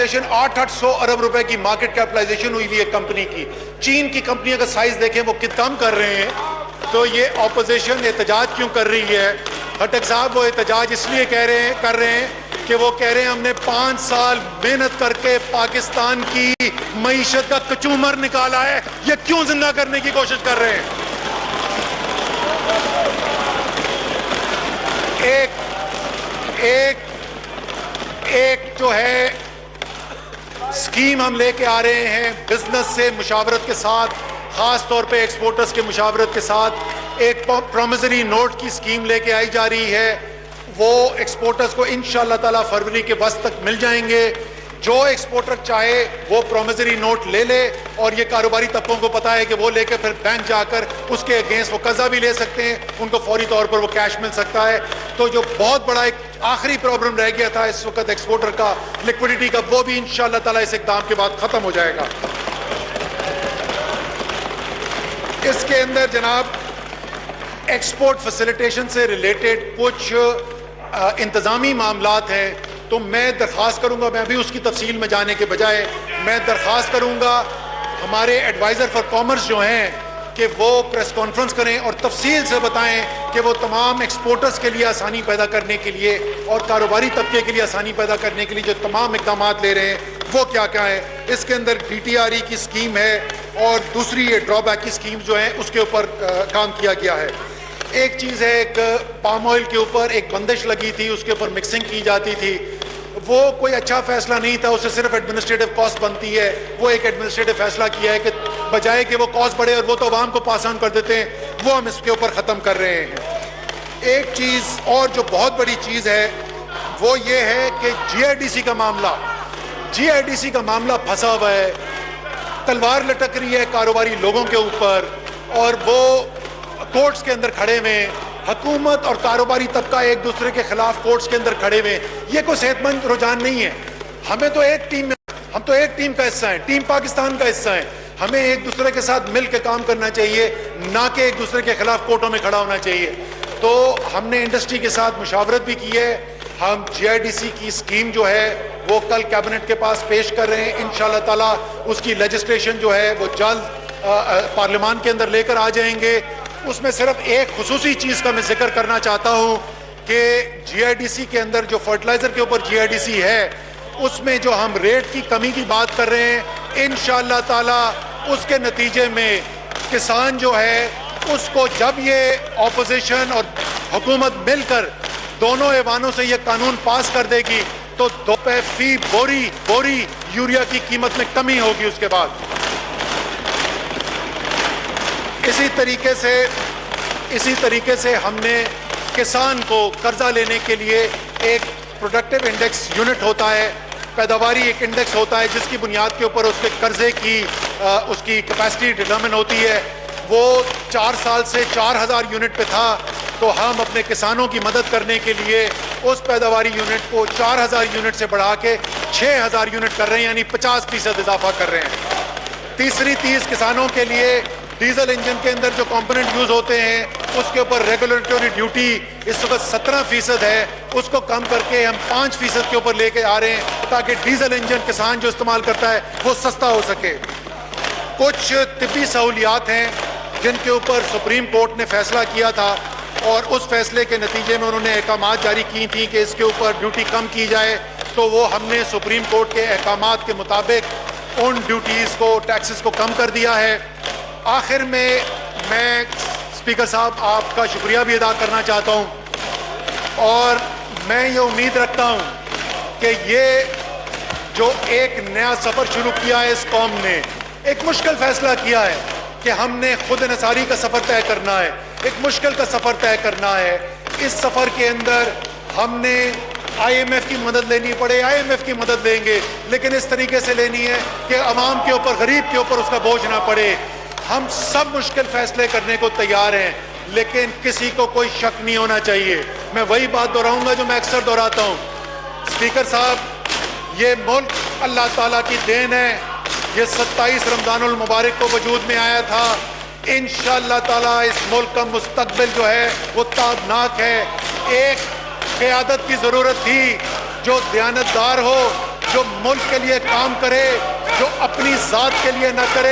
800 ارب روپے کی market capitalisation ہوئی ہے کمپنی کی. چین کی کمپنیوں کا سائز دیکھیں وہ کتنا کم کر رہے ہیں. تو یہ اپوزیشن احتجاج کیوں کر رہی ہے؟ خٹک صاحب وہ احتجاج اس لیے کر رہے ہیں کہ وہ کہہ رہے ہیں ہم نے 5 سال محنت کر کے پاکستان کی معیشت کا کچومر نکالا ہے, یہ کیوں زندہ کرنے کی کوشش کر رہے ہیں؟ ایک جو ہے اسکیم ہم لے کے آ رہے ہیں بزنس سے مشاورت کے ساتھ, خاص طور پہ ایکسپورٹرز کے مشاورت کے ساتھ ایک پرومزری نوٹ کی اسکیم لے کے آئی جا رہی ہے. وہ ایکسپورٹرز کو انشاءاللہ تعالیٰ فروری کے وسط تک مل جائیں گے. جو ایکسپورٹر چاہے وہ پرومزری نوٹ لے لے, اور یہ کاروباری طبقوں کو پتا ہے کہ وہ لے کے پھر بینک جا کر اس کے اگینسٹ وہ قرضہ بھی لے سکتے ہیں, ان کو فوری طور پر وہ کیش مل سکتا ہے. تو جو بہت بڑا ایک آخری پرابلم رہ گیا تھا اس وقت ایکسپورٹر کا, لیکوڈیٹی کا, وہ بھی انشاءاللہ تعالیٰ اس اقدام کے بعد ختم ہو جائے گا. اس کے اندر جناب ایکسپورٹ فیسیلیٹیشن سے ریلیٹڈ کچھ انتظامی معاملات ہیں. تو میں درخواست کروں گا, میں ابھی اس کی تفصیل میں جانے کے بجائے میں درخواست کروں گا ہمارے ایڈوائزر فار کامرس جو ہیں کہ وہ پریس کانفرنس کریں اور تفصیل سے بتائیں کہ وہ تمام ایکسپورٹرز کے لیے آسانی پیدا کرنے کے لیے اور کاروباری طبقے کے لیے آسانی پیدا کرنے کے لیے جو تمام اقدامات لے رہے ہیں وہ کیا کیا ہیں. اس کے اندر DTRE کی اسکیم ہے اور دوسری یہ ڈرا بیک کی اسکیم جو ہیں اس کے اوپر کام کیا گیا ہے. ایک چیز ہے, ایک پام آئل کے اوپر ایک بندش لگی تھی, اس کے اوپر مکسنگ کی جاتی تھی, وہ کوئی اچھا فیصلہ نہیں تھا, اس سے صرف ایڈمنسٹریٹو کاسٹ بنتی ہے. وہ ایک ایڈمنسٹریٹو فیصلہ کیا ہے کہ بجائے کہ وہ کاسٹ بڑھے اور وہ تو عوام کو پاس آن کر دیتے ہیں, وہ ہم اس کے اوپر ختم کر رہے ہیں. ایک چیز اور جو بہت بڑی چیز ہے وہ یہ ہے کہ GIDC کا معاملہ پھنسا ہوا ہے, تلوار لٹک رہی ہے کاروباری لوگوں کے اوپر, اور وہ کورٹس کے اندر کھڑے ہوئے, حکومت اور کاروباری طبقہ ایک دوسرے کے خلاف کورٹس کے اندر کھڑے ہوئے. یہ کوئی صحت مند رجحان نہیں ہے. ہم تو ایک ٹیم کا حصہ ہیں, ٹیم پاکستان کا حصہ ہیں. ہمیں ایک دوسرے کے ساتھ مل کے کام کرنا چاہیے, نہ کہ ایک دوسرے کے خلاف کورٹوں میں کھڑا ہونا چاہیے. تو ہم نے انڈسٹری کے ساتھ مشاورت بھی کی ہے. ہم GIDC کی اسکیم جو ہے وہ کل کیبنٹ کے پاس پیش کر رہے ہیں. انشاءاللہ تعالیٰ اس کی لیجسلیشن جو ہے وہ جلد پارلیمان کے اندر لے کر آ جائیں گے. اس میں صرف ایک خصوصی چیز کا میں ذکر کرنا چاہتا ہوں کہ GIDC کے اندر جو فرٹیلائزر کے اوپر GIDC ہے اس میں جو ہم ریٹ کی کمی کی بات کر رہے ہیں, انشاءاللہ تعالیٰ اس کے نتیجے میں کسان جو ہے اس کو جب یہ اپوزیشن اور حکومت مل کر دونوں ایوانوں سے یہ قانون پاس کر دے گی تو 2 روپے فی بوری یوریا کی قیمت میں کمی ہوگی اس کے بعد. اسی طریقے سے ہم نے کسان کو قرضہ لینے کے لیے ایک پروڈکٹیو انڈیکس یونٹ ہوتا ہے, پیداواری ایک انڈیکس ہوتا ہے جس کی بنیاد کے اوپر اس کے قرضے کی اس کی کیپیسٹی ڈٹرمن ہوتی ہے. وہ 4 سال سے 4000 یونٹ پہ تھا, تو ہم اپنے کسانوں کی مدد کرنے کے لیے اس پیداواری یونٹ کو 4000 یونٹ سے بڑھا کے 6000 یونٹ کر رہے ہیں, یعنی 50% اضافہ کر رہے ہیں. تیسری چیز, کسانوں کے لیے ڈیزل انجن کے اندر جو کمپوننٹ یوز ہوتے ہیں اس کے اوپر ریگولیٹری ڈیوٹی اس وقت 17% ہے, اس کو کم کر کے ہم 5% کے اوپر لے کے آ رہے ہیں تاکہ ڈیزل انجن کسان جو استعمال کرتا ہے وہ سستا ہو سکے. کچھ طبی سہولیات ہیں جن کے اوپر سپریم کورٹ نے فیصلہ کیا تھا, اور اس فیصلے کے نتیجے میں انہوں نے احکامات جاری کی تھیں کہ اس کے اوپر ڈیوٹی کم کی جائے. تو وہ ہم نے سپریم کورٹ کے احکامات کے مطابق ان ڈیوٹیز کو, ٹیکسز کو کم کر دیا ہے. آخر میں اسپیکر صاحب آپ کا شکریہ بھی ادا کرنا چاہتا ہوں, اور میں یہ امید رکھتا ہوں کہ یہ جو ایک نیا سفر شروع کیا ہے اس قوم نے, ایک مشکل فیصلہ کیا ہے کہ ہم نے خود انحصاری کا سفر طے کرنا ہے, ایک مشکل کا سفر طے کرنا ہے. اس سفر کے اندر ہم نے IMF کی مدد لینی پڑے IMF کی مدد لیں گے, لیکن اس طریقے سے لینی ہے کہ عوام کے اوپر, غریب کے اوپر اس کا بوجھ نہ پڑے. ہم سب مشکل فیصلے کرنے کو تیار ہیں, لیکن کسی کو کوئی شک نہیں ہونا چاہیے. میں وہی بات دہراؤں گا جو میں اکثر دہراتا ہوں, اسپیکر صاحب یہ ملک اللہ تعالیٰ کی دین ہے. یہ 27 رمضان المبارک کو وجود میں آیا تھا. انشاءاللہ تعالیٰ اس ملک کا مستقبل جو ہے وہ تابناک ہے. ایک قیادت کی ضرورت تھی جو دیانتدار ہو, جو ملک کے لیے کام کرے, جو اپنی ذات کے لیے نہ کرے.